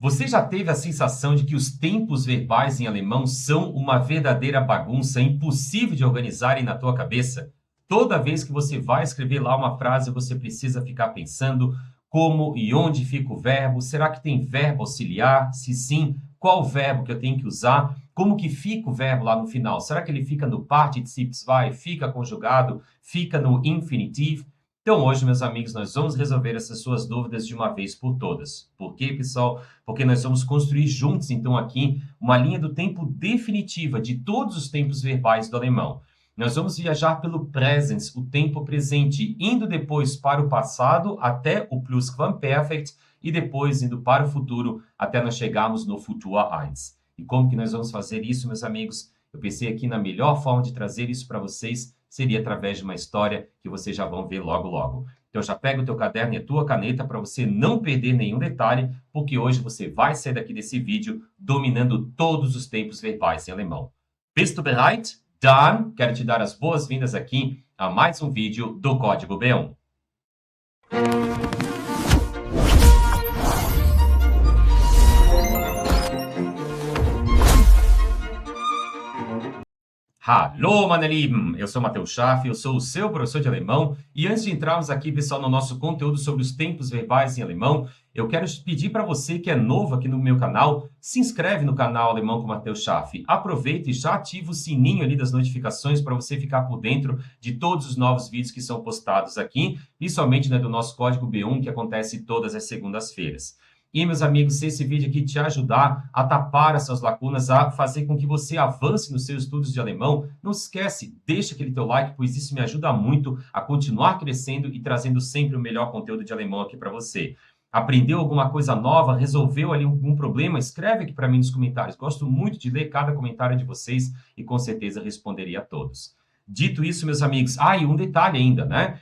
Você já teve a sensação de que os tempos verbais em alemão são uma verdadeira bagunça impossível de organizarem na tua cabeça? Toda vez que você vai escrever lá uma frase, você precisa ficar pensando como e onde fica o verbo. Será que tem verbo auxiliar? Se sim, qual verbo que eu tenho que usar? Como que fica o verbo lá no final? Será que ele fica no Partizip 2? Fica conjugado? Fica no infinitivo? Então, hoje, meus amigos, nós vamos resolver essas suas dúvidas de uma vez por todas. Por quê, pessoal? Porque nós vamos construir juntos, então, aqui, uma linha do tempo definitiva de todos os tempos verbais do alemão. Nós vamos viajar pelo Präsens, o tempo presente, indo depois para o passado até o Plusquamperfekt e depois indo para o futuro até nós chegarmos no Futur 1. E como que nós vamos fazer isso, meus amigos? Eu pensei aqui na melhor forma de trazer isso para vocês seria através de uma história que vocês já vão ver logo, logo. Então já pega o teu caderno e a tua caneta para você não perder nenhum detalhe, porque hoje você vai sair daqui desse vídeo dominando todos os tempos verbais em alemão. Bist du bereit? Dann quero te dar as boas-vindas aqui a mais um vídeo do Código B1. Hallo, meine Lieben! Eu sou Matheus Schaff, eu sou o seu professor de alemão e antes de entrarmos aqui, pessoal, no nosso conteúdo sobre os tempos verbais em alemão, eu quero pedir para você que é novo aqui no meu canal, se inscreve no canal Alemão com Matheus Schaff. Aproveita e já ativa o sininho ali das notificações para você ficar por dentro de todos os novos vídeos que são postados aqui, principalmente do nosso Código B1, que acontece todas as segundas-feiras. E, meus amigos, se esse vídeo aqui te ajudar a tapar essas lacunas, a fazer com que você avance nos seus estudos de alemão, não se esquece, deixa aquele teu like, pois isso me ajuda muito a continuar crescendo e trazendo sempre o melhor conteúdo de alemão aqui para você. Aprendeu alguma coisa nova? Resolveu ali algum problema? Escreve aqui para mim nos comentários. Gosto muito de ler cada comentário de vocês e com certeza responderia a todos. Dito isso, meus amigos, e um detalhe ainda, né?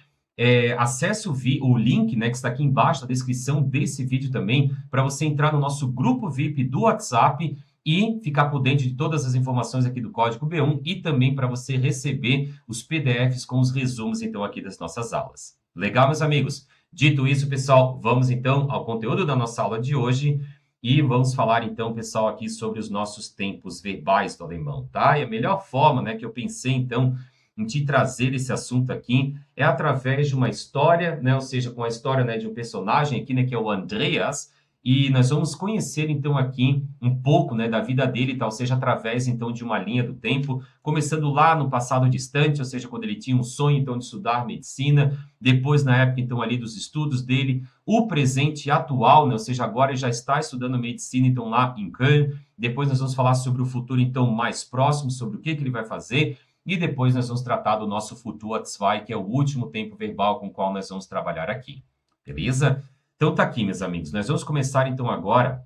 Acesse o link, né, que está aqui embaixo na descrição desse vídeo também, para você entrar no nosso grupo VIP do WhatsApp e ficar por dentro de todas as informações aqui do Código B1 e também para você receber os PDFs com os resumos, então, aqui das nossas aulas. Legal, meus amigos? Dito isso, pessoal, vamos, então, ao conteúdo da nossa aula de hoje e vamos falar, então, pessoal, aqui sobre os nossos tempos verbais do alemão, tá? E a melhor forma, né, que eu pensei, então, em te trazer esse assunto aqui é através de uma história, né? Ou seja, com a história, né, de um personagem aqui, né, que é o Andreas, e nós vamos conhecer, então, aqui um pouco, né, da vida dele, tal, seja através, então, de uma linha do tempo, começando lá no passado distante, ou seja, quando ele tinha um sonho, então, de estudar medicina, depois, na época, então, ali dos estudos dele, o presente atual, né, ou seja, agora ele já está estudando medicina, então, lá em Köln, depois nós vamos falar sobre o futuro, então, mais próximo, sobre o que ele vai fazer, e depois nós vamos tratar do nosso Futur 2, que é o último tempo verbal com o qual nós vamos trabalhar aqui. Beleza? Então tá aqui, meus amigos. Nós vamos começar então agora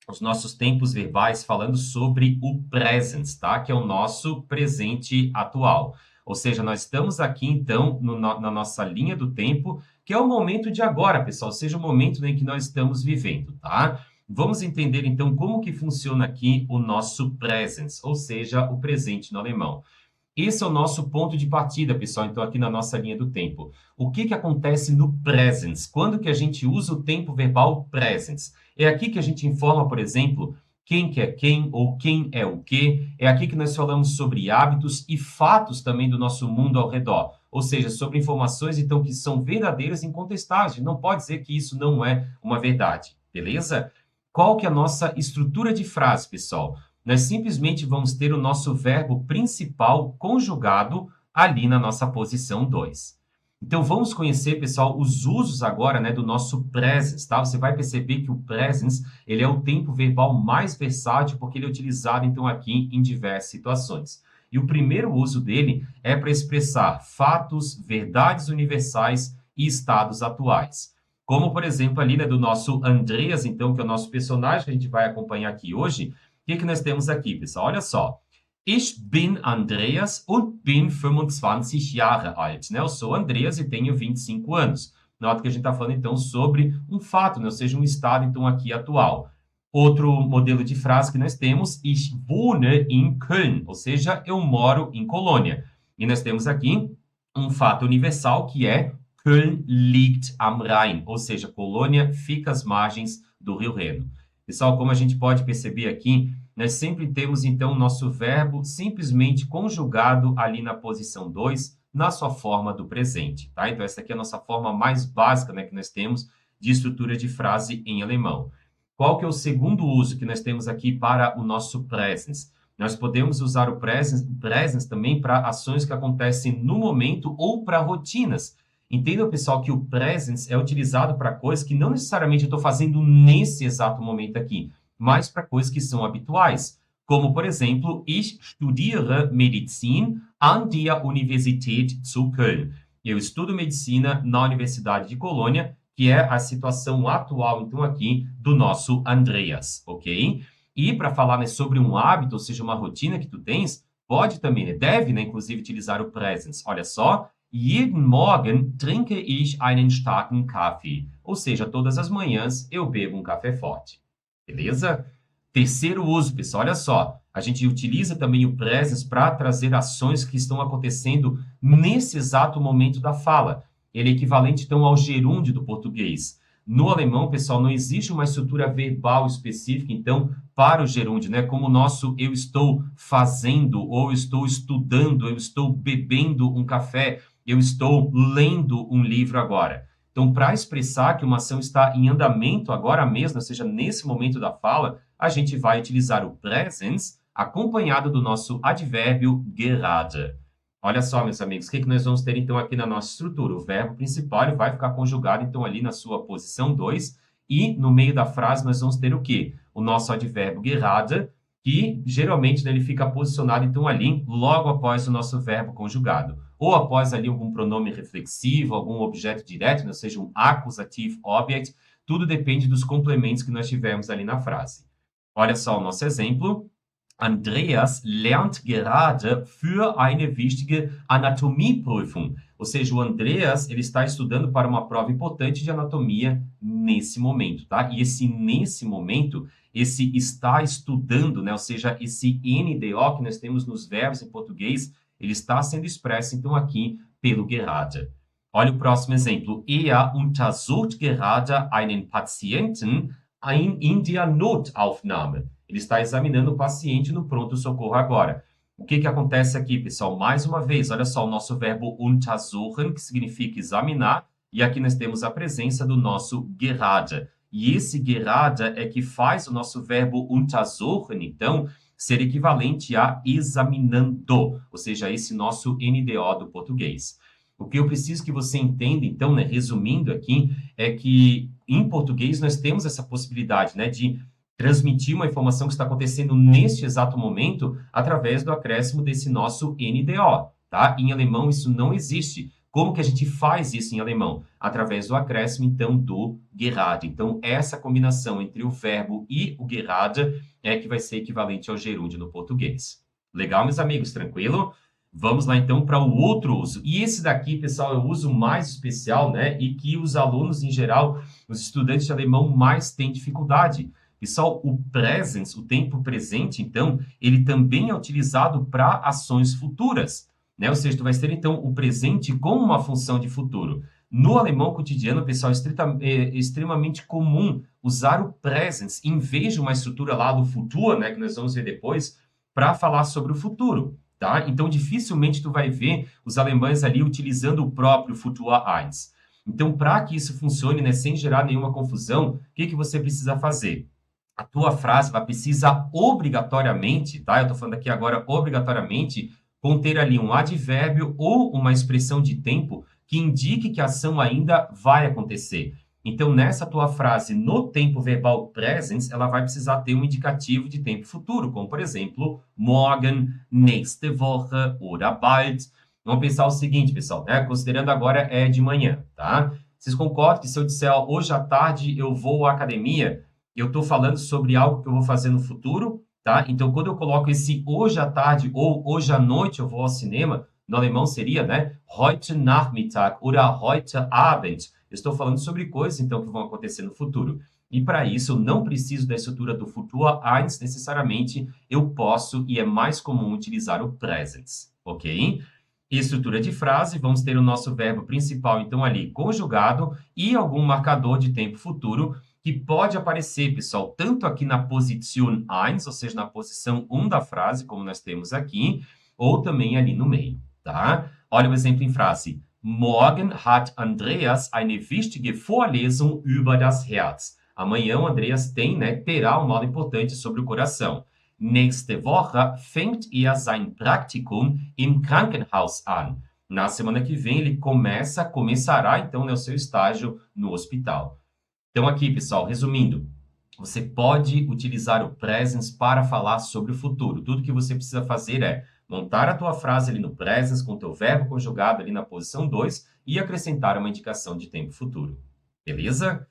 os nossos tempos verbais falando sobre o Präsens, tá? Que é o nosso presente atual. Ou seja, nós estamos aqui então na nossa linha do tempo, que é o momento de agora, pessoal. Ou seja, o momento em que nós estamos vivendo, tá? Vamos entender então como que funciona aqui o nosso Präsens, ou seja, o presente no alemão. Esse é o nosso ponto de partida, pessoal, então aqui na nossa linha do tempo. O que que acontece no Präsens? Quando que a gente usa o tempo verbal Präsens? É aqui que a gente informa, por exemplo, quem que é quem ou quem é o quê. É aqui que nós falamos sobre hábitos e fatos também do nosso mundo ao redor. Ou seja, sobre informações, então, que são verdadeiras e incontestáveis. Não pode dizer que isso não é uma verdade, beleza? Qual que é a nossa estrutura de frase, pessoal? Nós simplesmente vamos ter o nosso verbo principal conjugado ali na nossa posição 2. Então, vamos conhecer, pessoal, os usos agora, né, do nosso Präsens, tá? Você vai perceber que o Präsens, ele é o tempo verbal mais versátil porque ele é utilizado, então, aqui em diversas situações. E o primeiro uso dele é para expressar fatos, verdades universais e estados atuais. Como, por exemplo, ali, né, do nosso Andreas, então, que é o nosso personagem que a gente vai acompanhar aqui hoje. O que nós temos aqui, pessoal? Olha só. Ich bin Andreas und bin 25 Jahre alt. Né? Eu sou Andreas e tenho 25 anos. Nota que a gente está falando, então, sobre um fato, né? Ou seja, um estado, então, aqui atual. Outro modelo de frase que nós temos, ich wohne in Köln. Ou seja, eu moro em Colônia. E nós temos aqui um fato universal que é Köln liegt am Rhein. Ou seja, Colônia fica às margens do Rio Reno. Pessoal, como a gente pode perceber aqui, nós sempre temos, então, o nosso verbo simplesmente conjugado ali na posição 2, na sua forma do presente, tá? Então, essa aqui é a nossa forma mais básica, né, que nós temos de estrutura de frase em alemão. Qual que é o segundo uso que nós temos aqui para o nosso presens? Nós podemos usar o presens também para ações que acontecem no momento ou para rotinas. Entenda, pessoal, que o presens é utilizado para coisas que não necessariamente eu estou fazendo nesse exato momento aqui, mas para coisas que são habituais. Como, por exemplo, ich studiere Medizin an der Universität zu Köln. Eu estudo medicina na Universidade de Colônia, que é a situação atual, então, aqui do nosso Andreas, ok? E para falar, né, sobre um hábito, ou seja, uma rotina que tu tens, pode também, né, deve, né, inclusive, utilizar o presens. Olha só, jeden Morgen trinke ich einen starken Kaffee. Ou seja, todas as manhãs eu bebo um café forte. Beleza? Terceiro uso, pessoal, olha só. A gente utiliza também o presens para trazer ações que estão acontecendo nesse exato momento da fala. Ele é equivalente, então, ao gerúndio do português. No alemão, pessoal, não existe uma estrutura verbal específica, então, para o gerúndio, né? Como o nosso eu estou fazendo, ou eu estou estudando, eu estou bebendo um café, eu estou lendo um livro agora. Então, para expressar que uma ação está em andamento agora mesmo, ou seja, nesse momento da fala, a gente vai utilizar o presens acompanhado do nosso advérbio gerade. Olha só, meus amigos, o que nós vamos ter, então, aqui na nossa estrutura? O verbo principal ele vai ficar conjugado, então, ali na sua posição 2, e no meio da frase nós vamos ter o quê? O nosso advérbio gerade, que geralmente, né, ele fica posicionado, então, ali, logo após o nosso verbo conjugado. Ou após ali algum pronome reflexivo, algum objeto direto, né, ou seja, um accusative object, tudo depende dos complementos que nós tivermos ali na frase. Olha só o nosso exemplo. Andreas lernt gerade für eine wichtige Anatomieprüfung. Ou seja, o Andreas ele está estudando para uma prova importante de anatomia nesse momento, tá? E esse nesse momento, esse está estudando, né? Ou seja, esse NDO que nós temos nos verbos em português, ele está sendo expresso, então, aqui pelo gerade. Olha o próximo exemplo. Er untersucht gerade einen Patienten in der Notaufnahme. Ele está examinando o paciente no pronto-socorro agora. O que acontece aqui, pessoal? Mais uma vez, olha só, o nosso verbo untersuchen, que significa examinar, e aqui nós temos a presença do nosso gerade. E esse gerade é que faz o nosso verbo untersuchen, então, ser equivalente a examinando, ou seja, esse nosso NDO do português. O que eu preciso que você entenda, então, né, resumindo aqui, é que em português nós temos essa possibilidade, né, de transmitir uma informação que está acontecendo neste exato momento através do acréscimo desse nosso NDO, tá? Em alemão isso não existe. Como que a gente faz isso em alemão? Através do acréscimo, então, do gerade. Então, essa combinação entre o verbo e o gerade é que vai ser equivalente ao gerúndio no português. Legal, meus amigos? Tranquilo? Vamos lá, então, para o outro uso. E esse daqui, pessoal, é o uso mais especial, né? E que os alunos, em geral, os estudantes de alemão mais têm dificuldade. Pessoal, o presens, o tempo presente, então, ele também é utilizado para ações futuras, né? Ou seja, tu vai ter, então, o presente como uma função de futuro. No alemão cotidiano, pessoal, é extremamente comum usar o presens em vez de uma estrutura lá do futuro, né? Que nós vamos ver depois, para falar sobre o futuro, tá? Então, dificilmente tu vai ver os alemães ali utilizando o próprio Futur 1. Então, para que isso funcione, né, sem gerar nenhuma confusão, o que você precisa fazer? A tua frase vai precisar obrigatoriamente, tá? Eu estou falando aqui agora obrigatoriamente, conter ali um advérbio ou uma expressão de tempo que indique que a ação ainda vai acontecer. Então, nessa tua frase, no tempo verbal presens, ela vai precisar ter um indicativo de tempo futuro, como, por exemplo, morgen, nächste Woche oder bald. Vamos pensar o seguinte, pessoal, né? Considerando agora é de manhã, tá? Vocês concordam que se eu disser, ó, hoje à tarde eu vou à academia, eu estou falando sobre algo que eu vou fazer no futuro, tá? Então, quando eu coloco esse hoje à tarde ou hoje à noite eu vou ao cinema, no alemão seria, né? Heute Nachmittag oder heute Abend. Eu estou falando sobre coisas, então, que vão acontecer no futuro. E, para isso, eu não preciso da estrutura do Futur 1 necessariamente. Eu posso e é mais comum utilizar o presens, ok? Estrutura de frase, vamos ter o nosso verbo principal, então, ali, conjugado e algum marcador de tempo futuro. que pode aparecer, pessoal, tanto aqui na posição 1, ou seja, na posição 1 da frase, como nós temos aqui, ou também ali no meio, tá? Olha o exemplo em frase. Morgen hat Andreas eine wichtige Vorlesung über das Herz. Amanhã o Andreas terá uma aula importante sobre o coração. Nächste Woche fängt sein Praktikum im Krankenhaus an. Na semana que vem ele começará então o seu estágio no hospital. Então aqui, pessoal, resumindo, você pode utilizar o present para falar sobre o futuro. Tudo que você precisa fazer é montar a tua frase ali no present com o teu verbo conjugado ali na posição 2 e acrescentar uma indicação de tempo futuro. Beleza?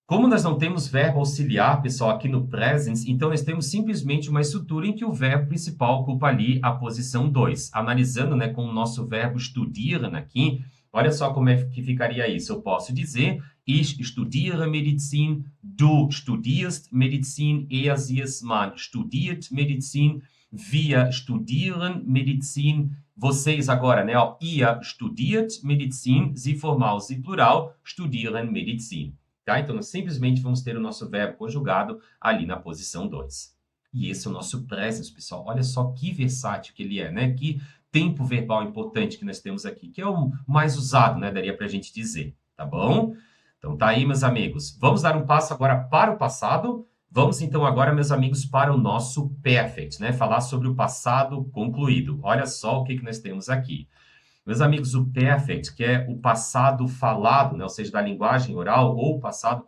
Como nós não temos verbo auxiliar, pessoal, aqui no present, então nós temos simplesmente uma estrutura em que o verbo principal ocupa ali a posição 2. Analisando, com o nosso verbo studieren aqui, olha só como é que ficaria isso. Eu posso dizer, ich studiere Medizin, du studierst Medizin, sie man studiert Medizin, wir studieren Medizin, vocês agora, ihr studiert Medizin, sie formal, sie plural, studieren Medizin. Tá? Então, nós simplesmente vamos ter o nosso verbo conjugado ali na posição 2. E esse é o nosso present, pessoal. Olha só que versátil que ele é, né? Que tempo verbal importante que nós temos aqui, que é o mais usado, daria para a gente dizer, tá bom? Então, tá aí, meus amigos. Vamos dar um passo agora para o passado. Vamos, então, agora, meus amigos, para o nosso perfect, Falar sobre o passado concluído. Olha só o que nós temos aqui. Meus amigos, o perfect, que é o passado falado, ou seja, da linguagem oral, ou o passado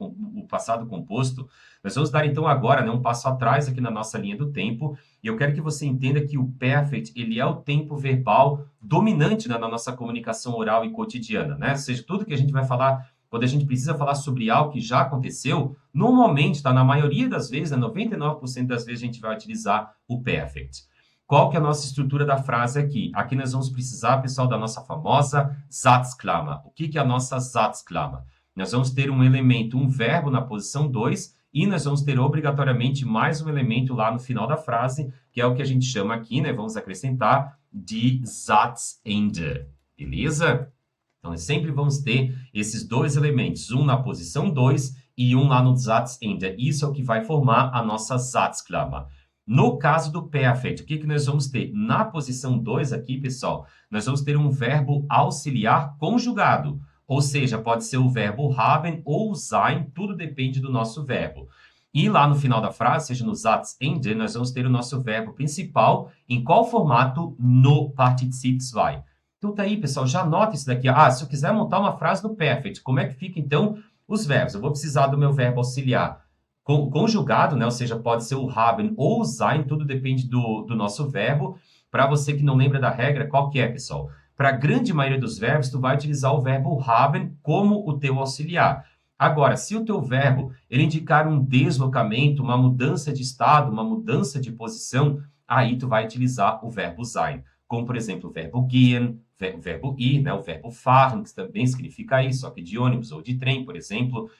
composto, nós vamos dar, então, agora um passo atrás aqui na nossa linha do tempo, e eu quero que você entenda que o perfect, ele é o tempo verbal dominante na nossa comunicação oral e cotidiana, Ou seja, tudo que a gente vai falar, quando a gente precisa falar sobre algo que já aconteceu, normalmente, na maioria das vezes, 99% das vezes, a gente vai utilizar o perfect. Qual que é a nossa estrutura da frase aqui? Aqui nós vamos precisar, pessoal, da nossa famosa Satzklammer. O que é a nossa Satzklammer? Nós vamos ter um elemento, um verbo na posição 2, e nós vamos ter obrigatoriamente mais um elemento lá no final da frase, que é o que a gente chama aqui, vamos acrescentar, de Satzende. Beleza? Então, nós sempre vamos ter esses dois elementos, um na posição 2 e um lá no Satzende. Isso é o que vai formar a nossa Satzklammer. No caso do perfect, o que nós vamos ter? Na posição 2 aqui, pessoal, nós vamos ter um verbo auxiliar conjugado. Ou seja, pode ser o verbo haben ou sein, tudo depende do nosso verbo. E lá no final da frase, seja no Satzende, nós vamos ter o nosso verbo principal. Em qual formato? No Partizip 2. Então tá aí, pessoal, já anota isso daqui. Se eu quiser montar uma frase no perfect, como é que fica, então, os verbos? Eu vou precisar do meu verbo auxiliar conjugado, ou seja, pode ser o haben ou o sein, tudo depende do nosso verbo. Para você que não lembra da regra, qual que é, pessoal? Para a grande maioria dos verbos, tu vai utilizar o verbo haben como o teu auxiliar. Agora, se o teu verbo ele indicar um deslocamento, uma mudança de estado, uma mudança de posição, aí tu vai utilizar o verbo sein. Como, por exemplo, o verbo gehen, o verbo ir, o verbo fahren, que também significa isso, só que de ônibus ou de trem, por exemplo.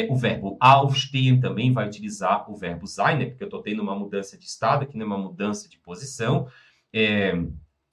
O verbo aufstehen também vai utilizar o verbo sein, porque eu estou tendo uma mudança de estado, aqui uma mudança de posição.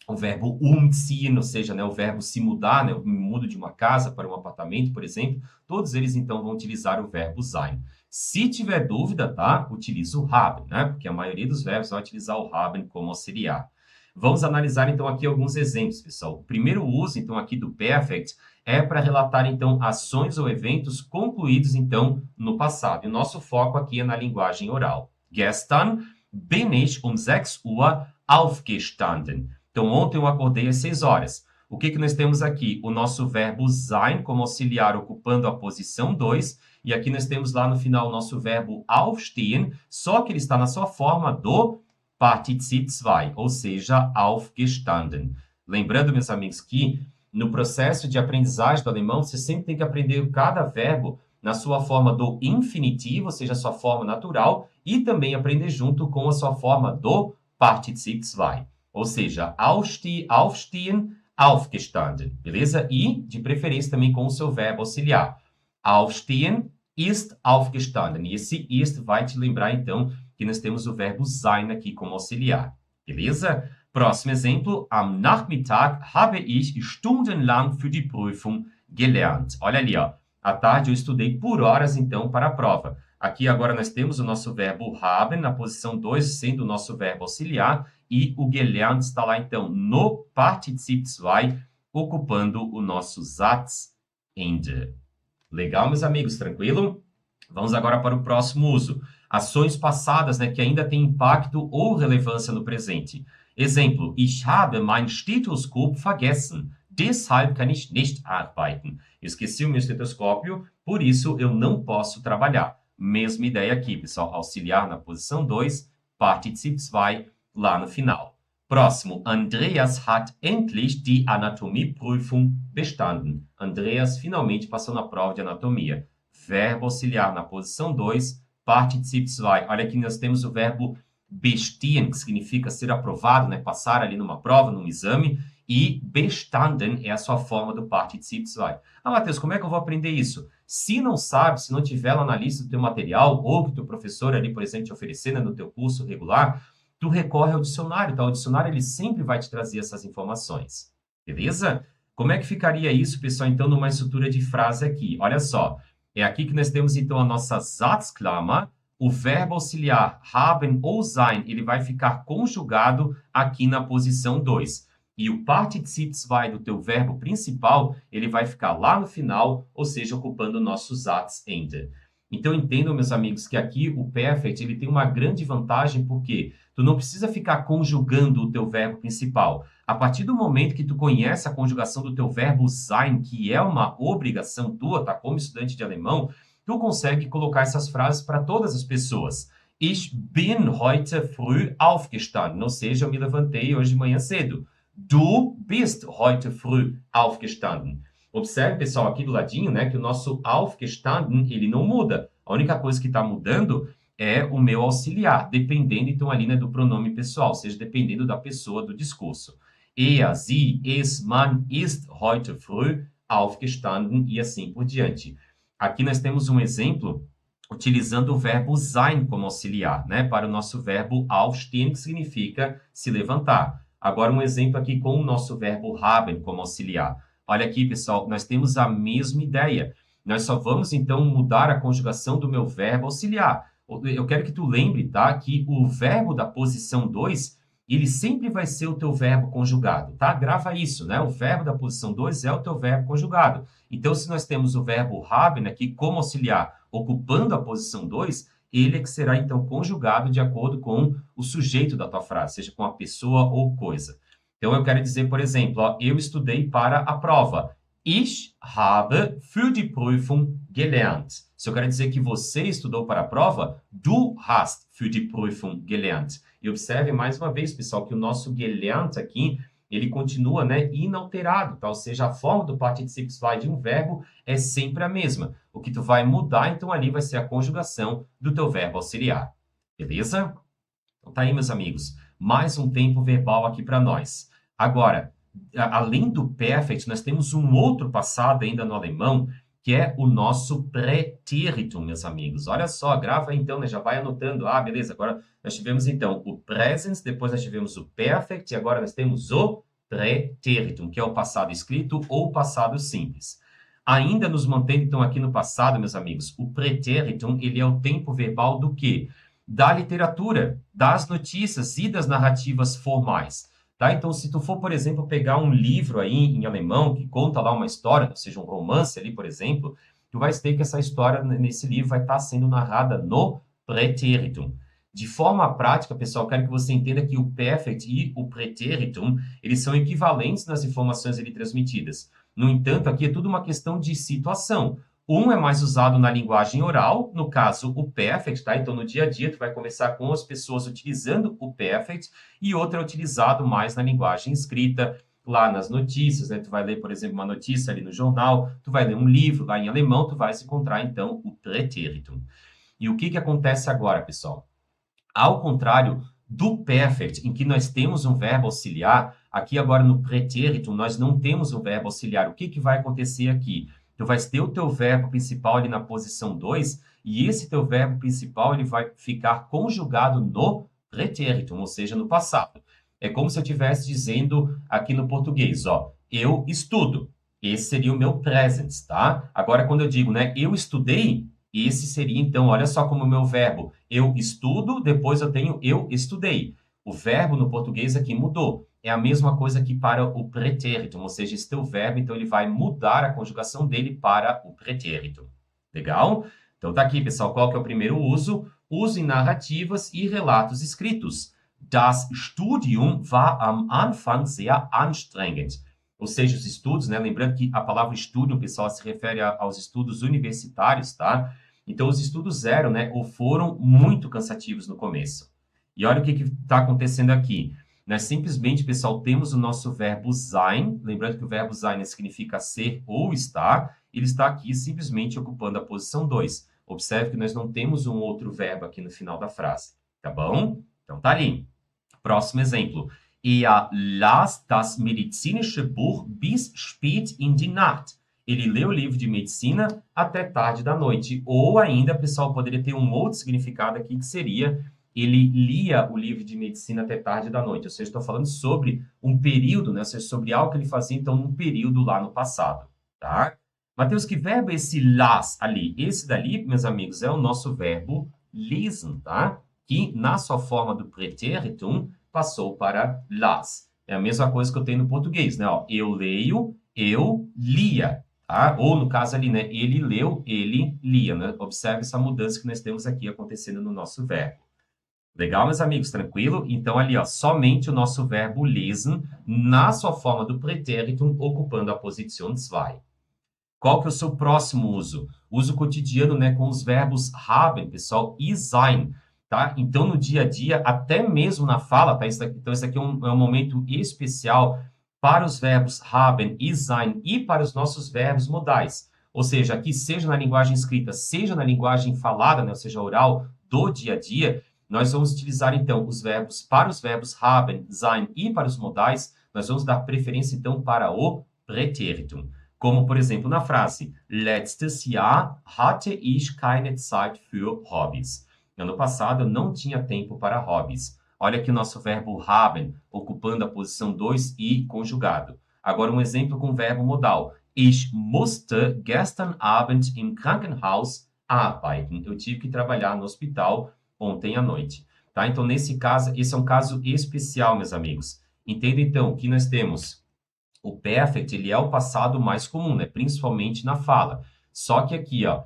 O verbo umziehen, ou seja, o verbo se mudar, eu me mudo de uma casa para um apartamento, por exemplo. Todos eles, então, vão utilizar o verbo sein. Se tiver dúvida, tá? Utiliza o haben, porque a maioria dos verbos vai utilizar o haben como auxiliar. Vamos analisar, então, aqui alguns exemplos, pessoal. O primeiro uso, então, aqui do perfect é para relatar, então, ações ou eventos concluídos, então, no passado. E o nosso foco aqui é na linguagem oral. Gestern bin ich 6 Uhr aufgestanden. Então, ontem eu acordei às 6 horas. O que nós temos aqui? O nosso verbo sein como auxiliar ocupando a posição 2. E aqui nós temos lá no final o nosso verbo aufstehen, só que ele está na sua forma do Partizip 2, ou seja, aufgestanden. Lembrando, meus amigos, que no processo de aprendizagem do alemão, você sempre tem que aprender cada verbo na sua forma do infinitivo, ou seja, a sua forma natural, e também aprender junto com a sua forma do Partizip 2. Ou seja, aufstehen, aufgestanden, beleza? E, de preferência, também com o seu verbo auxiliar. Aufstehen ist aufgestanden. E esse ist vai te lembrar, então, que nós temos o verbo sein aqui como auxiliar, beleza? Próximo exemplo. Am Nachmittag habe ich stundenlang für die Prüfung gelernt. Olha ali, ó. À tarde eu estudei por horas, então, para a prova. Aqui agora nós temos o nosso verbo haben, na posição 2, sendo o nosso verbo auxiliar, e o gelernt está lá, então, no Partizip 2, ocupando o nosso Satzende. Legal, meus amigos? Tranquilo? Vamos agora para o próximo uso. Ações passadas, né, que ainda têm impacto ou relevância no presente. Exemplo, ich habe mein Stethoskop vergessen. Deshalb kann ich nicht arbeiten. Eu esqueci o meu estetoscópio, por isso eu não posso trabalhar. Mesma ideia aqui, pessoal. Auxiliar na posição 2, Partizip 2, lá no final. Próximo, Andreas hat endlich die Anatomieprüfung bestanden. Andreas finalmente passou na prova de anatomia. Verbo auxiliar na posição 2, Partizip 2. Olha aqui, nós temos o verbo bestehen, que significa ser aprovado, né? Passar ali numa prova, num exame. E bestanden é a sua forma do Partizip 2. Ah, Matheus, como é que eu vou aprender isso? Se não sabe, se não tiver lá na lista do teu material, ou que o teu professor ali, por exemplo, te oferecer, né, no teu curso regular, tu recorre ao dicionário, tá? O dicionário, ele sempre vai te trazer essas informações. Beleza? Como é que ficaria isso, pessoal, então, numa estrutura de frase aqui? Olha só. É aqui que nós temos, então, a nossa Satzklammer. O verbo auxiliar haben ou sein, ele vai ficar conjugado aqui na posição 2. E o Partizip 2 do teu verbo principal, ele vai ficar lá no final, ou seja, ocupando o nosso Satzende. Então, entendam, meus amigos, que aqui o Perfect, ele tem uma grande vantagem, porque tu não precisa ficar conjugando o teu verbo principal. A partir do momento que tu conhece a conjugação do teu verbo sein, que é uma obrigação tua, tá? Como estudante de alemão, tu consegue colocar essas frases para todas as pessoas. Ich bin heute früh aufgestanden, ou seja, eu me levantei hoje de manhã cedo. Du bist heute früh aufgestanden. Observe, pessoal, aqui do ladinho, né, que o nosso aufgestanden, ele não muda. A única coisa que está mudando é o meu auxiliar, dependendo, então, ali, né, do pronome pessoal, ou seja, dependendo da pessoa do discurso. Er, sie, es, man ist heute früh aufgestanden e assim por diante. Aqui nós temos um exemplo utilizando o verbo sein como auxiliar, né, para o nosso verbo aufstehen, que significa se levantar. Agora, um exemplo aqui com o nosso verbo haben como auxiliar. Olha aqui, pessoal, nós temos a mesma ideia. Nós só vamos, então, mudar a conjugação do meu verbo auxiliar. Eu quero que tu lembre, tá, que o verbo da posição 2, ele sempre vai ser o teu verbo conjugado, tá? Grava isso, né? O verbo da posição 2 é o teu verbo conjugado. Então, se nós temos o verbo haben aqui como auxiliar, ocupando a posição 2, ele é que será, então, conjugado de acordo com o sujeito da tua frase, seja com a pessoa ou coisa. Então, eu quero dizer, por exemplo, ó, eu estudei para a prova. Ich habe für die Prüfung gelernt. Se eu quero dizer que você estudou para a prova, du hast für die Prüfung gelernt. E observe mais uma vez, pessoal, que o nosso gelernt aqui, ele continua, né, inalterado, tá? Ou seja, a forma do Partizip 2 de um verbo é sempre a mesma. O que tu vai mudar, então, ali vai ser a conjugação do teu verbo auxiliar. Beleza? Então, tá aí, meus amigos. Mais um tempo verbal aqui para nós. Agora, além do Perfect, nós temos um outro passado ainda no alemão, que é o nosso Präteritum, meus amigos. Olha só, grava então, né? Já vai anotando. Ah, beleza, agora nós tivemos então o Present, depois nós tivemos o Perfect, e agora nós temos o Präteritum, que é o passado escrito ou passado simples. Ainda nos mantendo então aqui no passado, meus amigos, o Präteritum, ele é o tempo verbal do quê? Da literatura, das notícias e das narrativas formais. Tá? Então, se tu for, por exemplo, pegar um livro aí em alemão que conta lá uma história, ou seja, um romance ali, por exemplo, tu vai ter que essa história nesse livro vai estar sendo narrada no Präteritum. De forma prática, pessoal, quero que você entenda que o Perfect e o Präteritum, eles são equivalentes nas informações ali transmitidas. No entanto, aqui é tudo uma questão de situação. Um é mais usado na linguagem oral, no caso, o Perfect, tá? Então, no dia a dia, tu vai conversar com as pessoas utilizando o Perfect, e outro é utilizado mais na linguagem escrita, lá nas notícias, né? Tu vai ler, por exemplo, uma notícia ali no jornal, tu vai ler um livro lá em alemão, tu vai se encontrar, então, o Präteritum. E o que acontece agora, pessoal? Ao contrário do Perfect, em que nós temos um verbo auxiliar, aqui agora no Präteritum, nós não temos um verbo auxiliar. O que vai acontecer aqui? Tu vai ter o teu verbo principal ali na posição 2, e esse teu verbo principal ele vai ficar conjugado no Präteritum, ou seja, no passado. É como se eu estivesse dizendo aqui no português, ó, eu estudo. Esse seria o meu present, tá? Agora, quando eu digo, né, eu estudei, esse seria, então, olha só como o meu verbo. Eu estudo, depois eu tenho eu estudei. O verbo no português aqui mudou. É a mesma coisa que para o pretérito, ou seja, esse teu verbo, então, ele vai mudar a conjugação dele para o pretérito. Legal? Então, tá aqui, pessoal, qual que é o primeiro uso? Uso em narrativas e relatos escritos. Das Studium war am Anfang sehr anstrengend. Ou seja, os estudos, né? Lembrando que a palavra estudo, pessoal, se refere aos estudos universitários, tá? Então, os estudos eram, né, ou foram muito cansativos no começo. E olha o que está acontecendo aqui. Nós simplesmente, pessoal, temos o nosso verbo sein, lembrando que o verbo sein significa ser ou estar, ele está aqui simplesmente ocupando a posição 2. Observe que nós não temos um outro verbo aqui no final da frase, tá bom? Então, tá ali. Próximo exemplo. Er las das medizinische Buch bis spät in die Nacht. Ele leu o livro de medicina até tarde da noite. Ou ainda, pessoal, poderia ter um outro significado aqui, que seria ele lia o livro de medicina até tarde da noite. Ou seja, estou falando sobre um período, né? Ou seja, sobre algo que ele fazia, então, num período lá no passado, tá? Mateus, que verbo é esse las ali? Esse dali, meus amigos, é o nosso verbo lesen, tá? Que, na sua forma do pretéritum, passou para las. É a mesma coisa que eu tenho no português, né? Ó, eu leio, eu lia, tá? Ou, no caso ali, né? Ele leu, ele lia, né? Observe essa mudança que nós temos aqui acontecendo no nosso verbo. Legal, meus amigos? Tranquilo? Então, ali, ó, somente o nosso verbo lesen, na sua forma do pretéritum, ocupando a posição 2. Qual que é o seu próximo uso? Uso cotidiano, né, com os verbos haben, pessoal, e sein, tá? Então, no dia a dia, até mesmo na fala, tá? Então, isso aqui é um momento especial para os verbos haben e sein e para os nossos verbos modais. Ou seja, aqui, seja na linguagem escrita, seja na linguagem falada, né, ou seja, oral, do dia a dia, nós vamos utilizar, então, os verbos para os verbos haben, sein e para os modais, nós vamos dar preferência, então, para o pretéritum. Como, por exemplo, na frase Letztes Jahr hatte ich keine Zeit für Hobbys. Ano passado eu não tinha tempo para hobbies. Olha aqui o nosso verbo haben, ocupando a posição 2 e conjugado. Agora um exemplo com o verbo modal. Ich musste gestern Abend im Krankenhaus arbeiten. Eu tive que trabalhar no hospital ontem à noite. Tá? Então, nesse caso, esse é um caso especial, meus amigos. Entenda, então, que nós temos o perfect, ele é o passado mais comum, né? Principalmente na fala. Só que aqui, ó,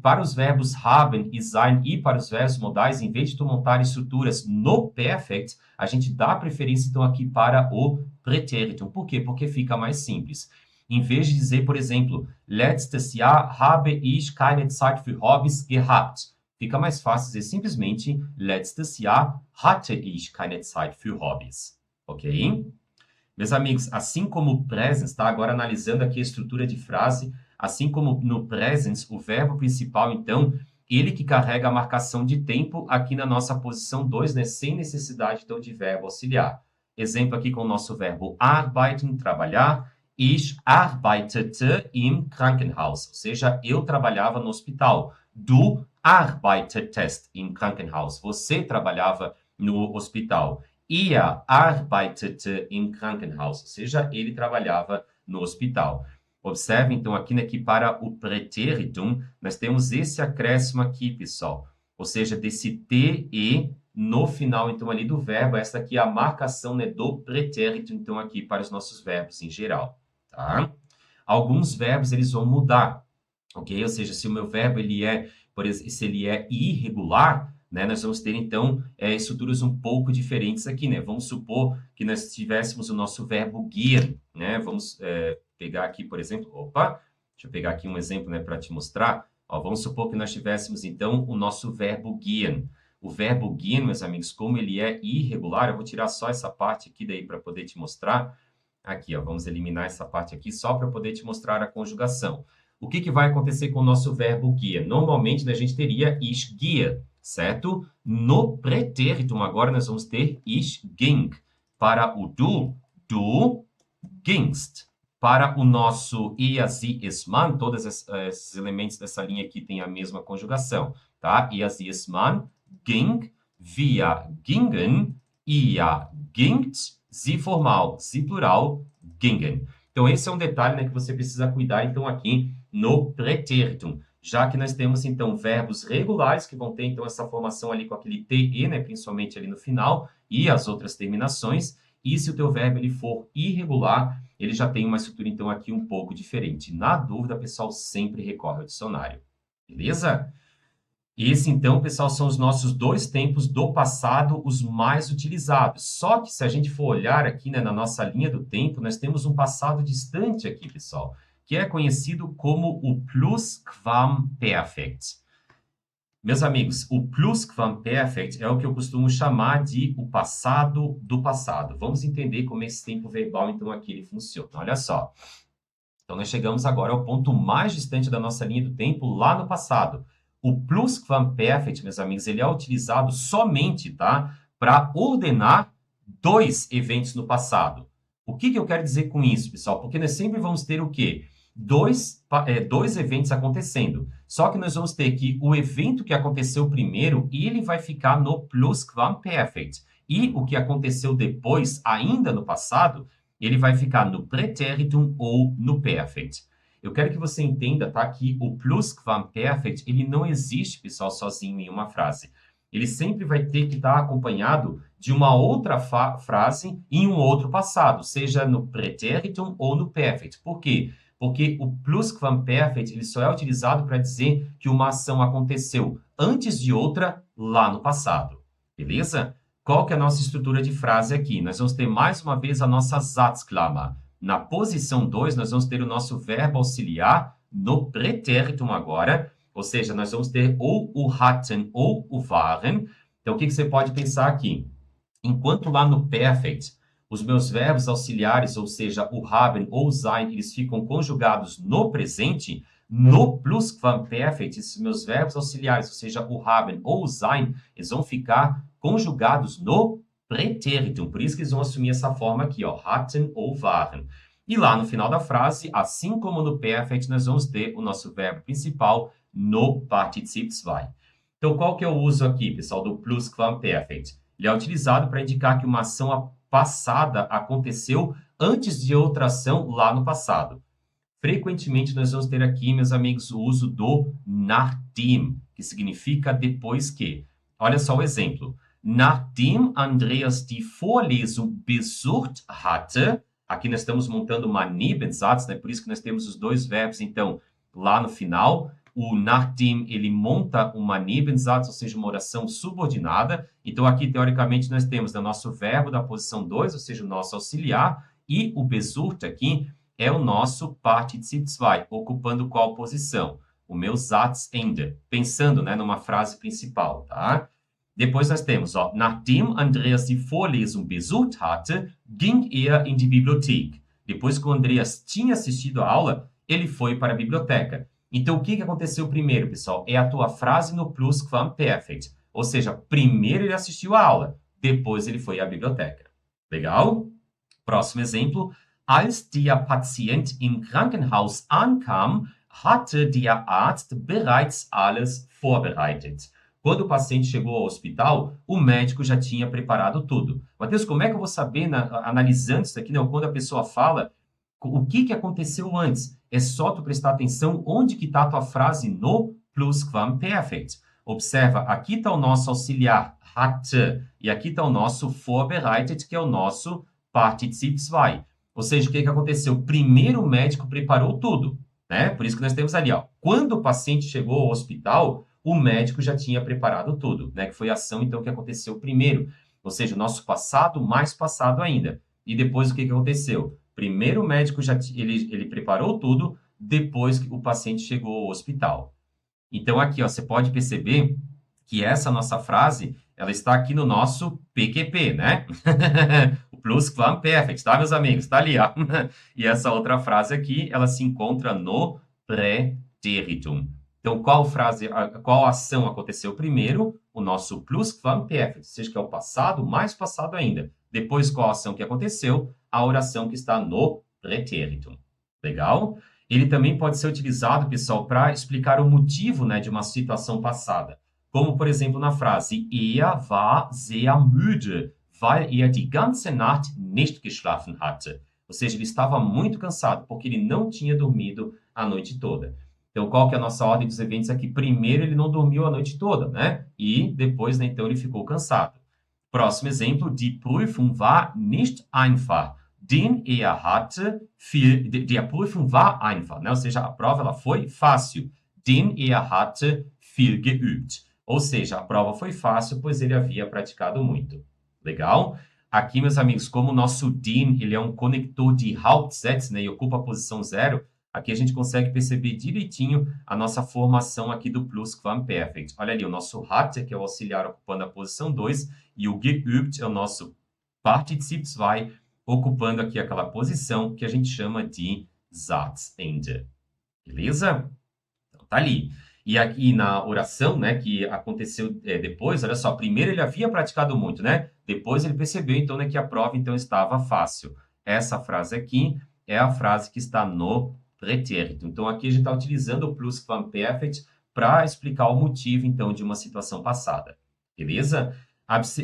para os verbos haben e sein e para os verbos modais, em vez de tu montar estruturas no perfect, a gente dá preferência, então, aqui para o pretéritum. Por quê? Porque fica mais simples. Em vez de dizer, por exemplo, letztes Jahr habe ich keine Zeit für Hobbys gehabt. Fica mais fácil dizer simplesmente, letztes Jahr hatte ich keine Zeit für Hobbys. Ok? Meus amigos, assim como o presens, tá? Agora analisando aqui a estrutura de frase, assim como no presens, o verbo principal, então, ele que carrega a marcação de tempo aqui na nossa posição 2, né? Sem necessidade, então, de verbo auxiliar. Exemplo aqui com o nosso verbo arbeiten, trabalhar. Ich arbeitete im Krankenhaus, ou seja, eu trabalhava no hospital. Du arbeitetest im Krankenhaus, você trabalhava no hospital. Er arbeitete im Krankenhaus, ou seja, ele trabalhava no hospital. Observe, então, aqui, né, que para o pretéritum, nós temos esse acréscimo aqui, pessoal. Ou seja, desse te no final, então, ali do verbo. Essa aqui é a marcação, né, do pretérito, então, aqui para os nossos verbos em geral, tá? Alguns verbos, eles vão mudar, ok? Ou seja, se o meu verbo, ele é, por exemplo, se ele é irregular, né, nós vamos ter, então, estruturas um pouco diferentes aqui, né? Vamos supor que nós tivéssemos o nosso verbo gehen, né? Vamos pegar aqui, por exemplo, deixa eu pegar aqui um exemplo, né, para te mostrar. Ó, vamos supor que nós tivéssemos, então, o nosso verbo gehen. O verbo gehen, meus amigos, como ele é irregular, eu vou tirar só essa parte aqui daí para poder te mostrar. Aqui, ó, vamos eliminar essa parte aqui só para poder te mostrar a conjugação. O que vai acontecer com o nosso verbo gehen? Normalmente, né, a gente teria ich gehe, certo? No pretéritum, agora nós vamos ter ich ging. Para o du, du gingst. Para o nosso er, sie, es, man, todos esses elementos dessa linha aqui têm a mesma conjugação, tá? Er, sie, es, man, ging, wir gingen, ihr gingt, sie formal, sie plural, gingen. Então, esse é um detalhe, né, que você precisa cuidar, então, aqui no pretéritum, já que nós temos, então, verbos regulares, que vão ter, então, essa formação ali com aquele TE, né, principalmente ali no final, e as outras terminações, e se o teu verbo ele for irregular, ele já tem uma estrutura, então, aqui um pouco diferente. Na dúvida, pessoal, sempre recorre ao dicionário. Beleza? Esse, então, pessoal, são os nossos dois tempos do passado, os mais utilizados. Só que se a gente for olhar aqui, né, na nossa linha do tempo, nós temos um passado distante aqui, pessoal, que é conhecido como o Plusquamperfekt. Meus amigos, o Plusquamperfekt é o que eu costumo chamar de o passado do passado. Vamos entender como esse tempo verbal, então, aqui ele funciona. Olha só. Então, nós chegamos agora ao ponto mais distante da nossa linha do tempo, lá no passado. O Plusquamperfekt, meus amigos, ele é utilizado somente, tá, para ordenar dois eventos no passado. O que eu quero dizer com isso, pessoal? Porque nós sempre vamos ter o quê? Dois eventos acontecendo. Só que nós vamos ter que o evento que aconteceu primeiro, ele vai ficar no Plusquamperfekt. E o que aconteceu depois, ainda no passado, ele vai ficar no pretéritum ou no perfect. Eu quero que você entenda, tá, que o Plusquamperfekt, ele não existe, pessoal, sozinho em uma frase. Ele sempre vai ter que estar acompanhado de uma outra frase em um outro passado, seja no pretéritum ou no perfect. Por quê? Porque o Plusquamperfekt, ele só é utilizado para dizer que uma ação aconteceu antes de outra lá no passado. Beleza? Qual que é a nossa estrutura de frase aqui? Nós vamos ter mais uma vez a nossa Satzklammer. Na posição 2, nós vamos ter o nosso verbo auxiliar no pretéritum agora, ou seja, nós vamos ter ou o hatten ou o waren. Então, o que você pode pensar aqui? Enquanto lá no perfect, os meus verbos auxiliares, ou seja, o haben ou o sein, eles ficam conjugados no presente, no Plusquamperfekt, esses meus verbos auxiliares, ou seja, o haben ou o sein, eles vão ficar conjugados no pretéritum. Por isso que eles vão assumir essa forma aqui, ó, hatten ou waren. E lá no final da frase, assim como no perfect, nós vamos ter o nosso verbo principal no Partizip 2. Então, qual que é o uso aqui, pessoal, do Plusquamperfekt? Ele é utilizado para indicar que uma ação passada aconteceu antes de outra ação lá no passado. Frequentemente, nós vamos ter aqui, meus amigos, o uso do nachdem, que significa depois que. Olha só o exemplo. Nachdem Andreas die Vorlesung besucht hatte, aqui nós estamos montando uma Nebensatz, né? Por isso que nós temos os dois verbos, então, lá no final. O nachdem, ele monta uma Nebensatz, ou seja, uma oração subordinada. Então, aqui, teoricamente, nós temos o nosso verbo da posição 2, ou seja, o nosso auxiliar, e o besucht aqui é o nosso Partizip 2, ocupando qual posição? O meu Satzende, pensando, né, numa frase principal, tá? Depois nós temos, ó, nachdem Andreas die Vorlesung besucht hatte, ging er in die Bibliothek. Depois que o Andreas tinha assistido a aula, ele foi para a biblioteca. Então, o que aconteceu primeiro, pessoal? É a tua frase no Plusquamperfekt. Ou seja, primeiro ele assistiu a aula, depois ele foi à biblioteca. Legal? Próximo exemplo. Als der Patient im Krankenhaus ankam, hatte der Arzt bereits alles vorbereitet. Quando o paciente chegou ao hospital, o médico já tinha preparado tudo. Mateus, como é que eu vou saber, analisando isso aqui, né, quando a pessoa fala, o que aconteceu antes? É só tu prestar atenção onde que está a tua frase no Plusquamperfekt. Observa, aqui está o nosso auxiliar, hatte, e aqui está o nosso vorbereitet, que é o nosso Partizip 2. Ou seja, o que aconteceu? Primeiro o médico preparou tudo, né? Por isso que nós temos ali, ó, quando o paciente chegou ao hospital, o médico já tinha preparado tudo, né? Que foi a ação, então, que aconteceu primeiro. Ou seja, o nosso passado mais passado ainda. E depois o que aconteceu? Primeiro o médico ele preparou tudo, depois que o paciente chegou ao hospital. Então, aqui, ó, você pode perceber que essa nossa frase, ela está aqui no nosso PQP, né? O Plusquamperfekt, tá, meus amigos? Está ali, ó. E essa outra frase aqui, ela se encontra no pretéritum. Então, qual ação aconteceu primeiro? O nosso Plusquamperfekt, ou seja, que é o passado, mais passado ainda. Depois, qual ação que aconteceu? A oração que está no pretéritum. Legal? Ele também pode ser utilizado, pessoal, para explicar o motivo, né, de uma situação passada. Como, por exemplo, na frase Er war sehr müde, weil er die ganze Nacht nicht geschlafen hatte. Ou seja, ele estava muito cansado, porque ele não tinha dormido a noite toda. Então, qual que é a nossa ordem dos eventos aqui? Primeiro, ele não dormiu a noite toda, né? E depois, né, então, ele ficou cansado. Próximo exemplo, die Prüfung war nicht einfach, denn die Prüfung war einfach, né? Ou seja, a prova ela foi fácil, denn hatte viel geübt. Ou seja, a prova foi fácil, pois ele havia praticado muito. Legal? Aqui, meus amigos, como o nosso den, ele é um conector de Hauptsätze, né, e ocupa a posição 0, aqui a gente consegue perceber direitinho a nossa formação aqui do Plusquamperfekt. Olha ali, o nosso hatte, que é o auxiliar, ocupando a posição 2, e o geübt é o nosso Partizip 2, ocupando aqui aquela posição que a gente chama de Satzende. Beleza? Então, tá ali. E aqui na oração, né, que aconteceu depois, olha só, primeiro ele havia praticado muito, né? Depois ele percebeu, então, né, que a prova, então, estava fácil. Essa frase aqui é a frase que está no pretérito. Então, aqui a gente está utilizando o Plusquamperfekt para explicar o motivo, então, de uma situação passada. Beleza?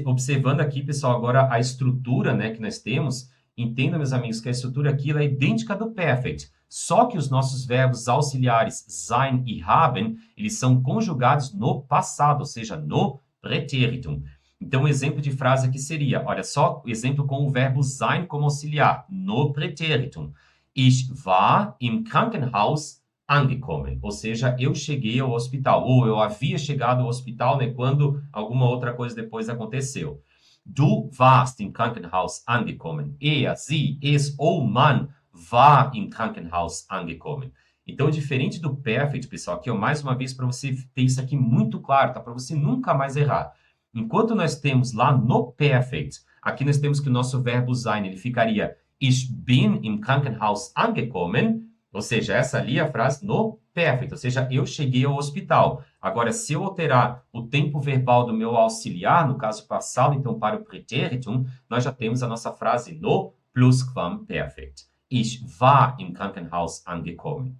Observando aqui, pessoal, agora a estrutura, né, que nós temos, entenda, meus amigos, que a estrutura aqui ela é idêntica do perfect. Só que os nossos verbos auxiliares sein e haben, eles são conjugados no passado, ou seja, no pretéritum. Então, um exemplo de frase aqui seria, olha só, o exemplo com o verbo sein como auxiliar, no pretéritum. Ich war im Krankenhaus angekommen, ou seja, eu cheguei ao hospital, ou eu havia chegado ao hospital, né, quando alguma outra coisa depois aconteceu. Du warst im Krankenhaus angekommen. Er, sie, es ou man war im Krankenhaus angekommen. Então, diferente do perfect, pessoal, aqui, ó, mais uma vez, para você ter isso aqui muito claro, tá? Para você nunca mais errar. Enquanto nós temos lá no perfect, aqui nós temos que o nosso verbo sein, ele ficaria Ich bin im Krankenhaus angekommen, ou seja, essa ali é a frase no perfect, ou seja, eu cheguei ao hospital. Agora, se eu alterar o tempo verbal do meu auxiliar, no caso passado, então para o pretéritum, nós já temos a nossa frase no Plusquamperfekt. Ich war im Krankenhaus angekommen.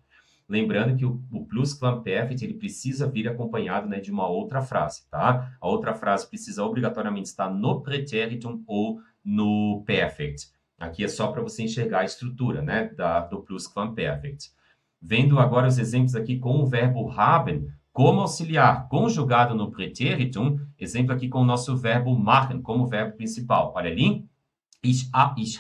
Lembrando que o Plusquamperfekt ele precisa vir acompanhado, né, de uma outra frase, tá? A outra frase precisa obrigatoriamente estar no pretéritum ou no perfect. Aqui é só para você enxergar a estrutura, né, do Plusquamperfekt. Vendo agora os exemplos aqui com o verbo haben como auxiliar conjugado no pretéritum, exemplo aqui com o nosso verbo machen como verbo principal. Olha ali, ich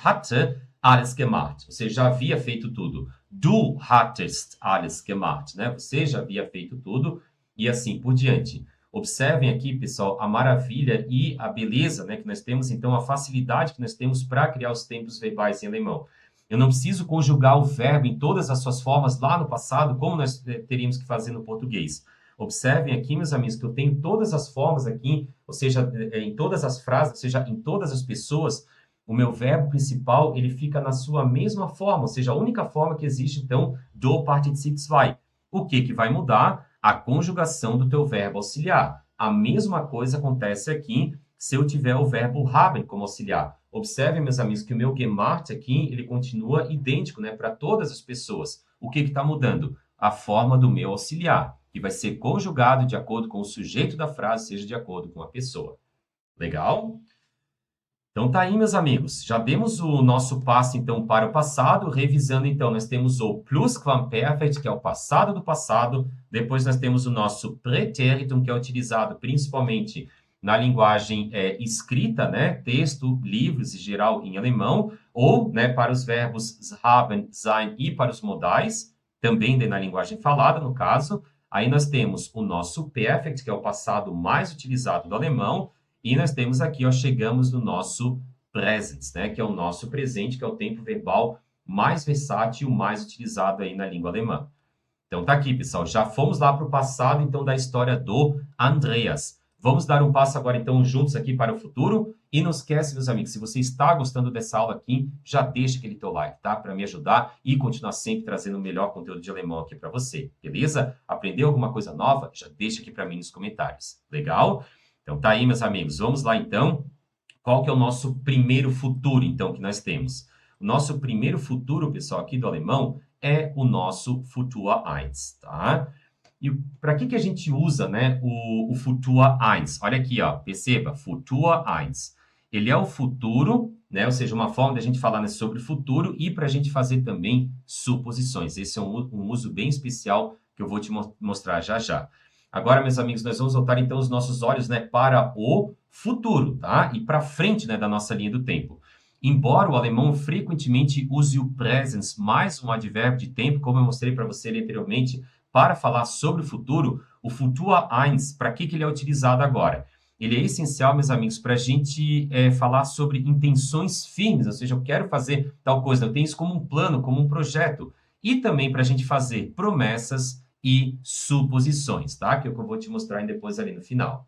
hatte alles gemacht. Você já havia feito tudo. Du hattest alles gemacht, né? Você já havia feito tudo e assim por diante. Observem aqui, pessoal, a maravilha e a beleza, né, que nós temos, então, a facilidade que nós temos para criar os tempos verbais em alemão. Eu não preciso conjugar o verbo em todas as suas formas lá no passado, como nós teríamos que fazer no português. Observem aqui, meus amigos, que eu tenho todas as formas aqui, ou seja, em todas as frases, ou seja, em todas as pessoas, o meu verbo principal, ele fica na sua mesma forma, ou seja, a única forma que existe, então, do Partizip 2. O que vai mudar? A conjugação do teu verbo auxiliar. A mesma coisa acontece aqui se eu tiver o verbo haben como auxiliar. Observem, meus amigos, que o meu gemacht aqui, ele continua idêntico, né, para todas as pessoas. O que está mudando? A forma do meu auxiliar, que vai ser conjugado de acordo com o sujeito da frase, seja de acordo com a pessoa. Legal? Então, tá aí, meus amigos. Já demos o nosso passo, então, para o passado. Revisando, então, nós temos o Plusquamperfekt, que é o passado do passado. Depois, nós temos o nosso Präteritum, que é utilizado principalmente na linguagem escrita, né? Texto, livros, em geral, em alemão. Ou, né, para os verbos haben, sein e para os modais. Também na linguagem falada, no caso. Aí, nós temos o nosso Perfect, que é o passado mais utilizado do alemão. E nós temos aqui, ó, chegamos no nosso present, né, que é o nosso presente, que é o tempo verbal mais versátil, mais utilizado aí na língua alemã. Então, tá aqui, pessoal. Já fomos lá para o passado, então, da história do Andreas. Vamos dar um passo agora, então, juntos aqui para o futuro. E não esquece, meus amigos, se você está gostando dessa aula aqui, já deixa aquele teu like, tá? Para me ajudar e continuar sempre trazendo o melhor conteúdo de alemão aqui para você, beleza? Aprendeu alguma coisa nova? Já deixa aqui para mim nos comentários. Legal? Então, tá aí, meus amigos. Vamos lá, então. Qual que é o nosso primeiro futuro, então, que nós temos? O nosso primeiro futuro, pessoal, aqui do alemão, é o nosso Futur 1, tá? E para que a gente usa, né, o Futur 1? Olha aqui, ó, perceba, Futur 1. Ele é o futuro, né? Ou seja, uma forma de a gente falar, né, sobre o futuro e para a gente fazer também suposições. Esse é um uso bem especial que eu vou te mostrar já já. Agora, meus amigos, nós vamos voltar então os nossos olhos, né, para o futuro, tá? E para frente, né, da nossa linha do tempo. Embora o alemão frequentemente use o presens mais um advérbio de tempo, como eu mostrei para você anteriormente, para falar sobre o futuro Futur 1, para que ele é utilizado agora? Ele é essencial, meus amigos, para a gente falar sobre intenções firmes, ou seja, eu quero fazer tal coisa, eu tenho isso como um plano, como um projeto, e também para a gente fazer promessas e suposições, tá? Que é o que eu vou te mostrar depois ali no final.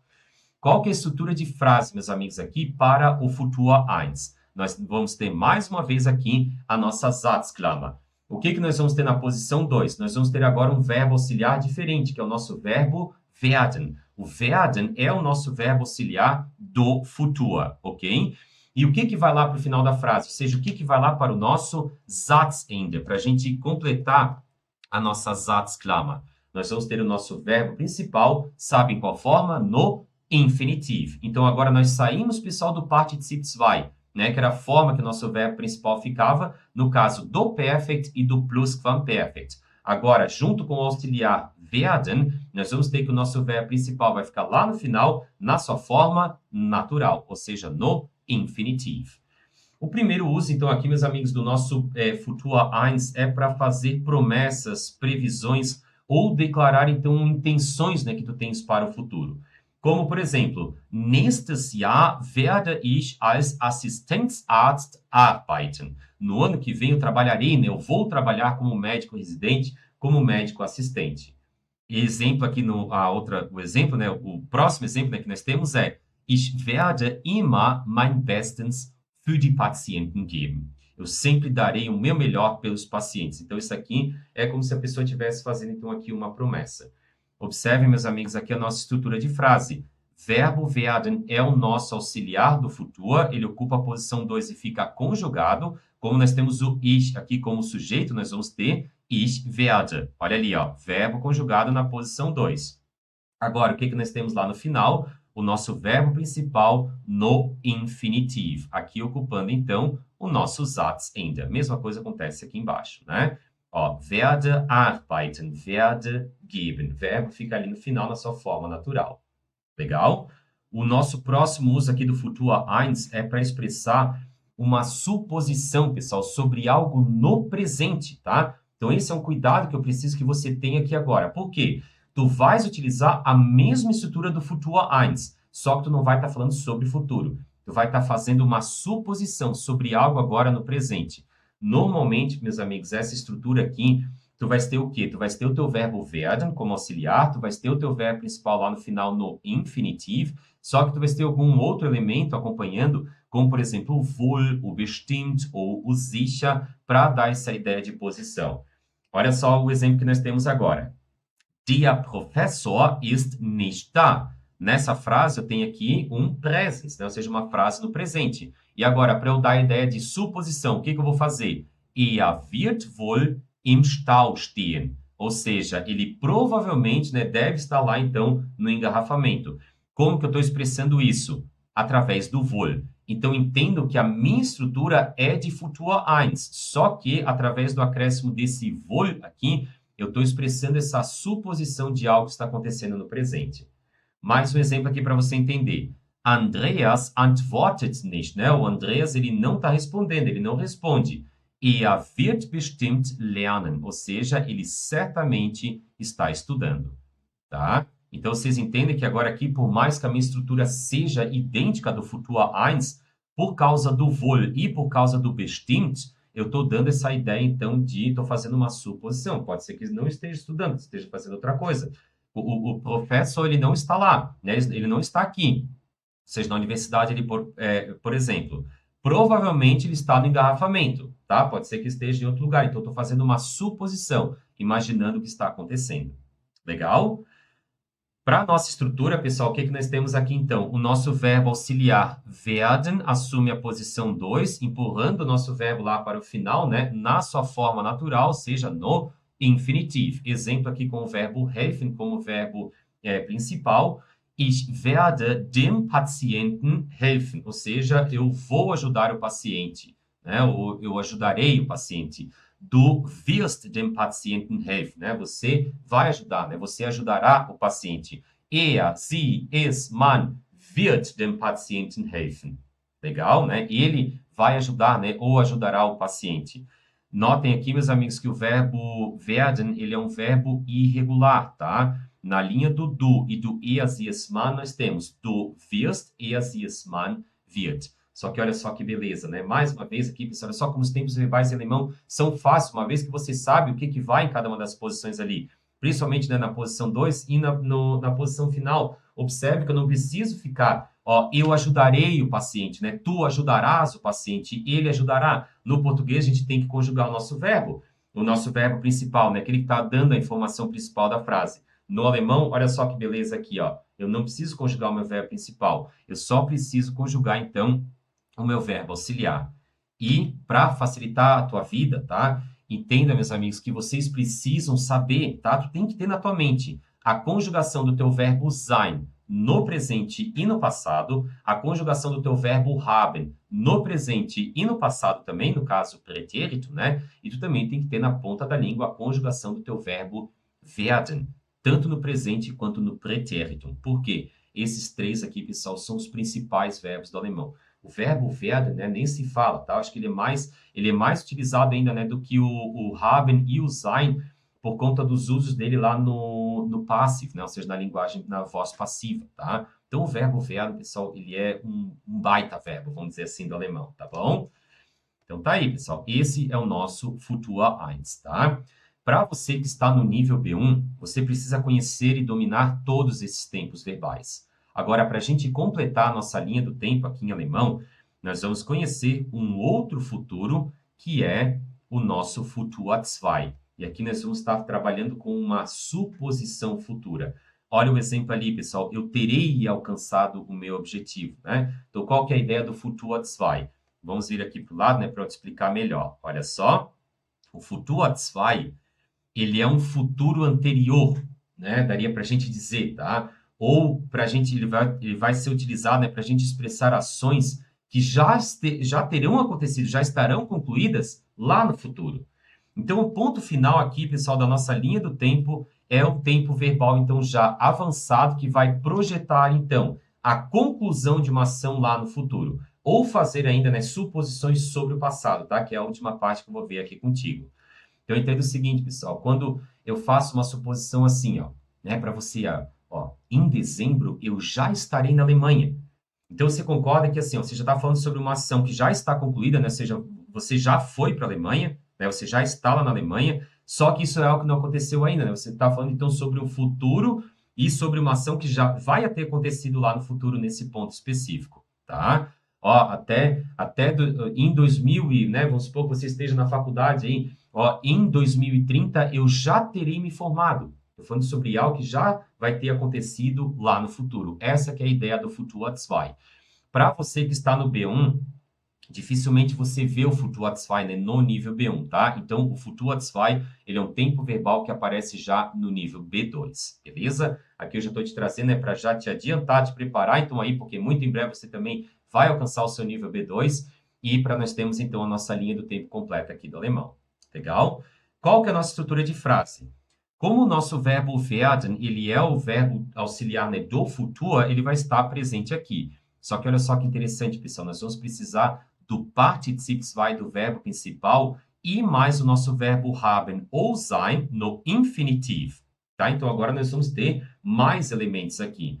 Qual que é a estrutura de frase, meus amigos, aqui para o Futur 1? Nós vamos ter mais uma vez aqui a nossa Satzklammer. O que nós vamos ter na posição 2? Nós vamos ter agora um verbo auxiliar diferente, que é o nosso verbo werden. O werden é o nosso verbo auxiliar do futuro, ok? E o que vai lá para o final da frase? Ou seja, o que vai lá para o nosso Satzende, para a gente completar a nossa Satzklammer. Nós vamos ter o nosso verbo principal, sabe em qual forma? No infinitivo. Então, agora nós saímos, pessoal, do Partizip 2, né, que era a forma que o nosso verbo principal ficava, no caso do perfect e do plusquamperfect. Agora, junto com o auxiliar werden, nós vamos ter que o nosso verbo principal vai ficar lá no final, na sua forma natural, ou seja, no infinitivo. O primeiro uso, então, aqui, meus amigos, do nosso Futur 1 é para fazer promessas, previsões ou declarar, então, intenções, né, que tu tens para o futuro. Como, por exemplo, nächstes Jahr werde ich als Assistenzarzt arbeiten. No ano que vem eu trabalharei, né? Eu vou trabalhar como médico residente, como médico assistente. Exemplo aqui o exemplo, né? O próximo exemplo, né, que nós temos é Ich werde immer mein Bestes für die Patienten geben. Eu sempre darei o meu melhor pelos pacientes. Então, isso aqui é como se a pessoa estivesse fazendo, então, aqui uma promessa. Observem, meus amigos, aqui a nossa estrutura de frase. Verbo werden é o nosso auxiliar do futuro, ele ocupa a posição 2 e fica conjugado. Como nós temos o ich aqui como sujeito, nós vamos ter ich werde. Olha ali, ó, verbo conjugado na posição 2. Agora, o que nós temos lá no final? O nosso verbo principal no infinitivo. Aqui ocupando, então, o nosso Satzende. A mesma coisa acontece aqui embaixo, né? Ó, werde arbeiten, werde geben. Verbo fica ali no final na sua forma natural. Legal? O nosso próximo uso aqui do Futur 1 é para expressar uma suposição, pessoal, sobre algo no presente, tá? Então, esse é um cuidado que eu preciso que você tenha aqui agora. Por quê? Tu vais utilizar a mesma estrutura do Futur 1, só que tu não vai estar falando sobre futuro. Tu vai estar fazendo uma suposição sobre algo agora no presente. Normalmente, meus amigos, essa estrutura aqui, tu vais ter o quê? Tu vais ter o teu verbo werden como auxiliar, tu vais ter o teu verbo principal lá no final no infinitivo, só que tu vais ter algum outro elemento acompanhando, como, por exemplo, o wohl, o bestimmt ou o sicher, para dar essa ideia de posição. Olha só o exemplo que nós temos agora. Der Professor ist nicht da. Nessa frase, eu tenho aqui um presens, né? Ou seja, uma frase no presente. E agora, para eu dar a ideia de suposição, o que eu vou fazer? Er wird wohl im Stau stehen. Ou seja, ele provavelmente, né, deve estar lá, então, no engarrafamento. Como que eu estou expressando isso? Através do wohl. Então, entendo que a minha estrutura é de Futur 1, só que, através do acréscimo desse wohl aqui, eu estou expressando essa suposição de algo que está acontecendo no presente. Mais um exemplo aqui para você entender. Andreas antwortet nicht, né? O Andreas, ele não está respondendo, ele não responde. Er wird bestimmt lernen, ou seja, ele certamente está estudando, tá? Então, vocês entendem que agora aqui, por mais que a minha estrutura seja idêntica do Futur 1, por causa do wohl e por causa do bestimmt, eu estou dando essa ideia, então, estou fazendo uma suposição. Pode ser que não esteja estudando, esteja fazendo outra coisa. O professor, ele não está lá, né? Ele não está aqui. Ou seja, na universidade, ele, por exemplo, provavelmente ele está no engarrafamento, tá? Pode ser que esteja em outro lugar. Então, estou fazendo uma suposição, imaginando o que está acontecendo. Legal? Para a nossa estrutura, pessoal, o que nós temos aqui, então? O nosso verbo auxiliar werden assume a posição 2, empurrando o nosso verbo lá para o final, né? Na sua forma natural, ou seja, no infinitivo. Exemplo aqui com o verbo helfen como verbo principal. Ich werde dem Patienten helfen. Ou seja, eu vou ajudar o paciente, né? Ou eu ajudarei o paciente. Du wirst dem Patienten helfen, né? Você vai ajudar, né? Você ajudará o paciente. Er, sie, es, man wird dem Patienten helfen. Legal, né? Ele vai ajudar, né? Ou ajudará o paciente. Notem aqui, meus amigos, que o verbo werden, ele é um verbo irregular, tá? Na linha do du e do er, sie, es, man, nós temos du wirst, er, sie, es, man wird. Só que olha só que beleza, né? Mais uma vez aqui, pessoal, olha só como os tempos verbais em alemão são fáceis, uma vez que você sabe o que, que vai em cada uma das posições ali. Principalmente, né, na posição 2 e na posição final. Observe que eu não preciso ficar, ó, eu ajudarei o paciente, né? Tu ajudarás o paciente, ele ajudará. No português, a gente tem que conjugar o nosso verbo principal, né? Aquele que está dando a informação principal da frase. No alemão, olha só que beleza aqui, ó. Eu não preciso conjugar o meu verbo principal. Eu só preciso conjugar, então, o meu verbo auxiliar. E, para facilitar a tua vida, tá? Entenda, meus amigos, que vocês precisam saber, tá? Tu tem que ter na tua mente a conjugação do teu verbo sein no presente e no passado, a conjugação do teu verbo haben no presente e no passado também, no caso pretérito, né? E tu também tem que ter na ponta da língua a conjugação do teu verbo werden, tanto no presente quanto no pretérito. Por quê? Esses três aqui, pessoal, são os principais verbos do alemão. O verbo werden, né, nem se fala, tá? Acho que ele é mais utilizado ainda, né, do que o haben e o sein, por conta dos usos dele lá no passive, né? Ou seja, na linguagem, na voz passiva, tá? Então, o verbo werden, pessoal, ele é um baita verbo, vamos dizer assim, do alemão, tá bom? Então, tá aí, pessoal. Esse é o nosso Futur 1, tá? Para você que está no nível B1, você precisa conhecer e dominar todos esses tempos verbais. Agora, para a gente completar a nossa linha do tempo aqui em alemão, nós vamos conhecer um outro futuro, que é o nosso Futur 2. E aqui nós vamos estar trabalhando com uma suposição futura. Olha o exemplo ali, pessoal. Eu terei alcançado o meu objetivo, né? Então, qual que é a ideia do Futur 2? Vamos vir aqui para o lado, né, para eu te explicar melhor. Olha só. O Futur 2, ele é um futuro anterior, né? Daria para a gente dizer, tá? Ou para a gente, ele vai ser utilizado, né, para a gente expressar ações que já terão acontecido, já estarão concluídas lá no futuro. Então, o ponto final aqui, pessoal, da nossa linha do tempo é o tempo verbal, então, já avançado, que vai projetar, então, a conclusão de uma ação lá no futuro. Ou fazer ainda, né, suposições sobre o passado, tá? Que é a última parte que eu vou ver aqui contigo. Então, eu entendo o seguinte, pessoal, quando eu faço uma suposição assim, ó, né, para você, ó, em dezembro eu já estarei na Alemanha. Então, você concorda que, assim, ó, você já está falando sobre uma ação que já está concluída, né? Ou seja, você já foi para a Alemanha, né? Você já está lá na Alemanha, só que isso é algo que não aconteceu ainda, né? Você está falando, então, sobre o futuro e sobre uma ação que já vai ter acontecido lá no futuro, nesse ponto específico, tá? Ó, em 2000 né? Vamos supor que você esteja na faculdade aí, ó, em 2030 eu já terei me formado. Estou falando sobre algo que já vai ter acontecido lá no futuro. Essa que é a ideia do Futur 2. Para você que está no B1, dificilmente você vê o Futur 2, né, no nível B1, tá? Então, o Futur 2, ele é um tempo verbal que aparece já no nível B2, beleza? Aqui eu já estou te trazendo, né, para já te adiantar, te preparar, então aí, porque muito em breve você também vai alcançar o seu nível B2 e para nós termos, então, a nossa linha do tempo completa aqui do alemão. Legal? Qual que é a nossa estrutura de frase? Como o nosso verbo werden, ele é o verbo auxiliar, né, do futuro, ele vai estar presente aqui. Só que olha só que interessante, pessoal, nós vamos precisar do Partizip 2 do verbo principal e mais o nosso verbo haben ou sein no infinitivo, tá? Então, agora nós vamos ter mais elementos aqui.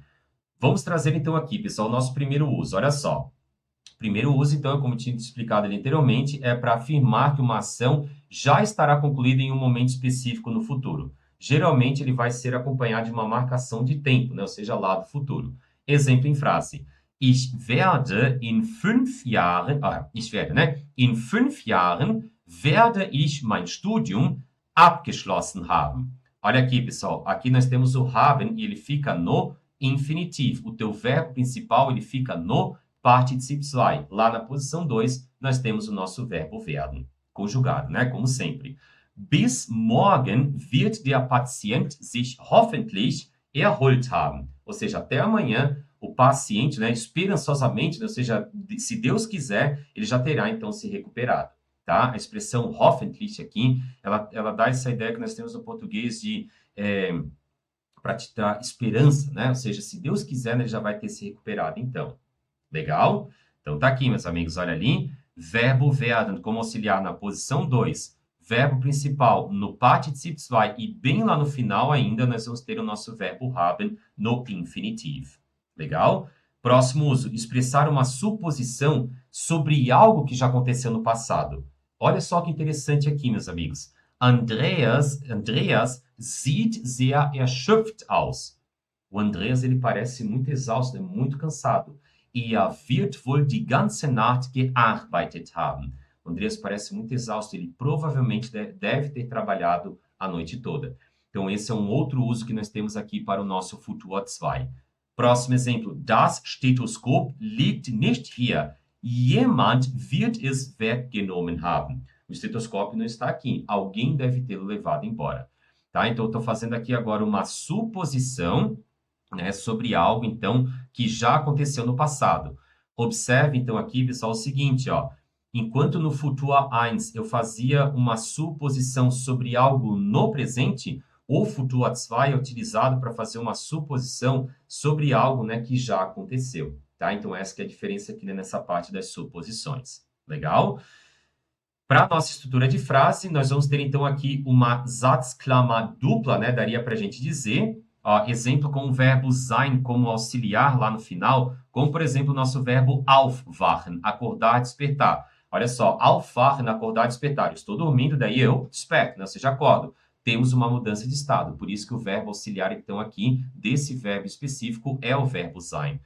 Vamos trazer, então, aqui, pessoal, o nosso primeiro uso. Olha só. O primeiro uso, então, como eu tinha explicado ali anteriormente, é para afirmar que uma ação já estará concluída em um momento específico no futuro. Geralmente, ele vai ser acompanhado de uma marcação de tempo, né? Ou seja, lá do futuro. Exemplo em frase. Ich werde in 5 Jahren, in 5 Jahren werde ich mein Studium abgeschlossen haben. Olha aqui, pessoal. Aqui nós temos o haben e ele fica no infinitivo. O teu verbo principal, ele fica no Partizip 2. Lá na posição 2, nós temos o nosso verbo werden, conjugado, né? Como sempre. Bis morgen wird der Patient sich hoffentlich erholt haben. Ou seja, até amanhã, o paciente, né, esperançosamente, né, ou seja, se Deus quiser, ele já terá, então, se recuperado. Tá? A expressão hoffentlich aqui, ela dá essa ideia que nós temos no português de para te dar esperança, né? Ou seja, se Deus quiser, né, ele já vai ter se recuperado, então. Legal? Então, tá aqui, meus amigos, olha ali. Verbo werden como auxiliar na posição 2. Verbo principal no Partizip 2. E bem lá no final ainda, nós vamos ter o nosso verbo haben no infinitivo. Legal? Próximo uso, expressar uma suposição sobre algo que já aconteceu no passado. Olha só que interessante aqui, meus amigos. Andreas sieht sehr erschöpft aus. O Andreas, ele parece muito exausto, muito cansado. Wird wohl die ganze Nacht gearbeitet haben. O Andreas parece muito exausto, ele provavelmente deve ter trabalhado a noite toda. Então, esse é um outro uso que nós temos aqui para o nosso Futur 2. Próximo exemplo. Das Stethoskop liegt nicht hier. Jemand wird es weggenommen haben. O estetoscópio não está aqui. Alguém deve tê-lo levado embora. Tá? Então, eu estou fazendo aqui agora uma suposição, né, sobre algo, então, que já aconteceu no passado. Observe, então, aqui, pessoal, o seguinte, ó. Enquanto no Futur 1 eu fazia uma suposição sobre algo no presente, o Futur 2 é utilizado para fazer uma suposição sobre algo, né, que já aconteceu. Tá? Então, essa que é a diferença aqui, né, nessa parte das suposições. Legal? Para a nossa estrutura de frase, nós vamos ter, então, aqui uma Satzklammer dupla, né? Daria para a gente dizer, ó, exemplo com o verbo sein como auxiliar lá no final, como, por exemplo, o nosso verbo aufwachen, acordar, despertar. Olha só, aufwachen, acordar, despertar. Eu estou dormindo, daí eu desperto, né? Ou seja, acordo. Temos uma mudança de estado, por isso que o verbo auxiliar, então, aqui, desse verbo específico, é o verbo sein. O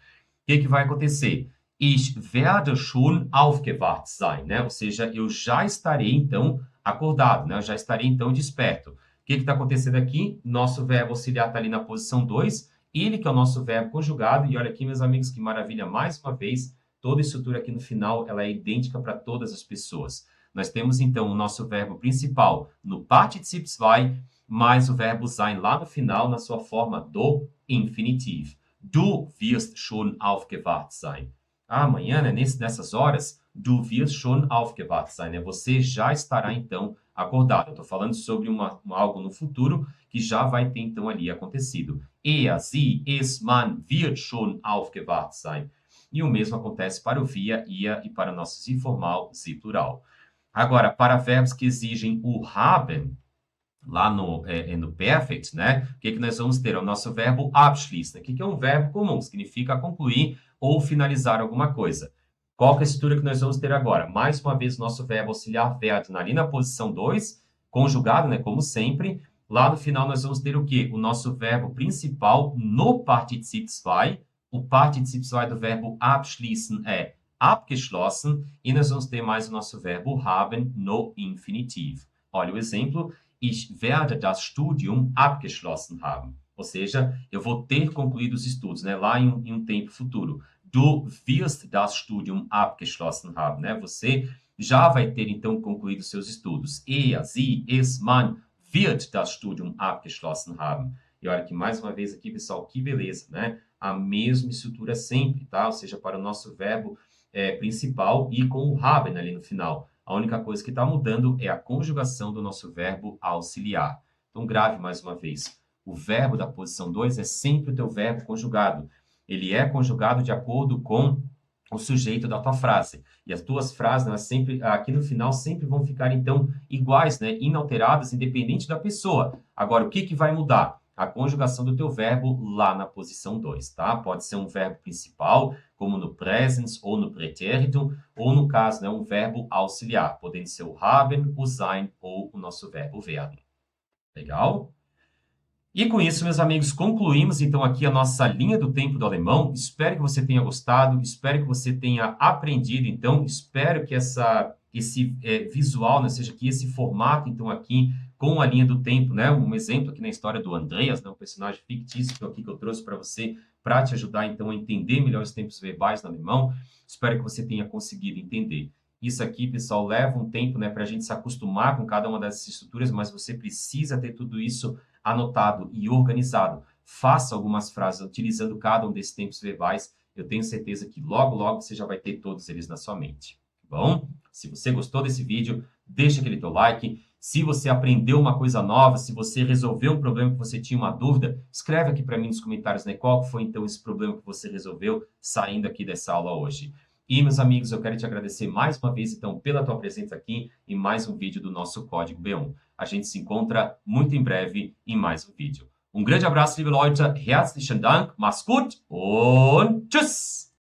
que vai acontecer? Ich werde schon aufgewacht sein, né? Ou seja, eu já estarei, então, acordado, né? Eu já estarei, então, desperto. O que está acontecendo aqui? Nosso verbo auxiliar está ali na posição 2, ele que é o nosso verbo conjugado, e olha aqui, meus amigos, que maravilha, mais uma vez, toda a estrutura aqui no final, ela é idêntica para todas as pessoas. Nós temos, então, o nosso verbo principal no Partizip 2, mais o verbo sein lá no final, na sua forma do infinitivo. Du wirst schon aufgewacht sein. Amanhã, né, nessas horas, du wirst schon aufgewacht sein, né? Você já estará, então, acordado. Eu estou falando sobre algo no futuro que já vai ter, então, ali acontecido. Sie, es, man wird schon aufgewacht sein. E o mesmo acontece para o via, ia e para nossos informal, sie plural. Agora, para verbos que exigem o haben, lá no perfect, né? O que nós vamos ter? É o nosso verbo abschließen, que é um verbo comum, significa concluir ou finalizar alguma coisa. Qual que é a estrutura que nós vamos ter agora? Mais uma vez, o nosso verbo auxiliar werden ali na posição 2, conjugado, né? Como sempre. Lá no final, nós vamos ter o quê? O nosso verbo principal no Partizip 2. O Partizip 2 do verbo abschließen é abgeschlossen. E nós vamos ter mais o nosso verbo haben no infinitivo. Olha o exemplo. Ich werde das Studium abgeschlossen haben. Ou seja, eu vou ter concluído os estudos, né? Lá em um tempo futuro. Du wirst das Studium abgeschlossen haben, né? Você já vai ter, então, concluído seus estudos. Sie, es, man wird das Studium abgeschlossen haben. E olha que, mais uma vez aqui, pessoal, que beleza, né? A mesma estrutura sempre, tá? Ou seja, para o nosso verbo principal e com o haben ali no final. A única coisa que está mudando é a conjugação do nosso verbo auxiliar. Então, grave mais uma vez. O verbo da posição 2 é sempre o teu verbo conjugado. Ele é conjugado de acordo com o sujeito da tua frase. E as tuas frases, elas sempre, aqui no final, sempre vão ficar, então, iguais, né? Inalteradas, independente da pessoa. Agora, o que vai mudar? A conjugação do teu verbo lá na posição 2, tá? Pode ser um verbo principal, como no presens ou no pretérito, ou no caso, né, um verbo auxiliar, podendo ser o haben, o sein ou o nosso verbo werden. Legal? E com isso, meus amigos, concluímos então aqui a nossa linha do tempo do alemão. Espero que você tenha gostado, espero que você tenha aprendido, então, espero que esse visual, né, seja que esse formato, então, aqui, com a linha do tempo, né, um exemplo aqui na história do Andreas, né, um personagem fictício aqui que eu trouxe para você, para te ajudar, então, a entender melhor os tempos verbais no alemão. Espero que você tenha conseguido entender. Isso aqui, pessoal, leva um tempo, né, para a gente se acostumar com cada uma dessas estruturas, mas você precisa ter tudo isso anotado e organizado. faça algumas frases utilizando cada um desses tempos verbais. Eu tenho certeza que logo, logo você já vai ter todos eles na sua mente. Tá bom? Se você gostou desse vídeo, deixa aquele teu like. Se você aprendeu uma coisa nova, se você resolveu um problema que você tinha uma dúvida, escreve aqui para mim nos comentários, né? Qual foi então esse problema que você resolveu saindo aqui dessa aula hoje? E, meus amigos, eu quero te agradecer mais uma vez, então, pela tua presença aqui em mais um vídeo do nosso Código B1. A gente se encontra muito em breve em mais um vídeo. Um grande abraço, liebe Leute. Herzlichen Dank. Mach's gut und tschüss.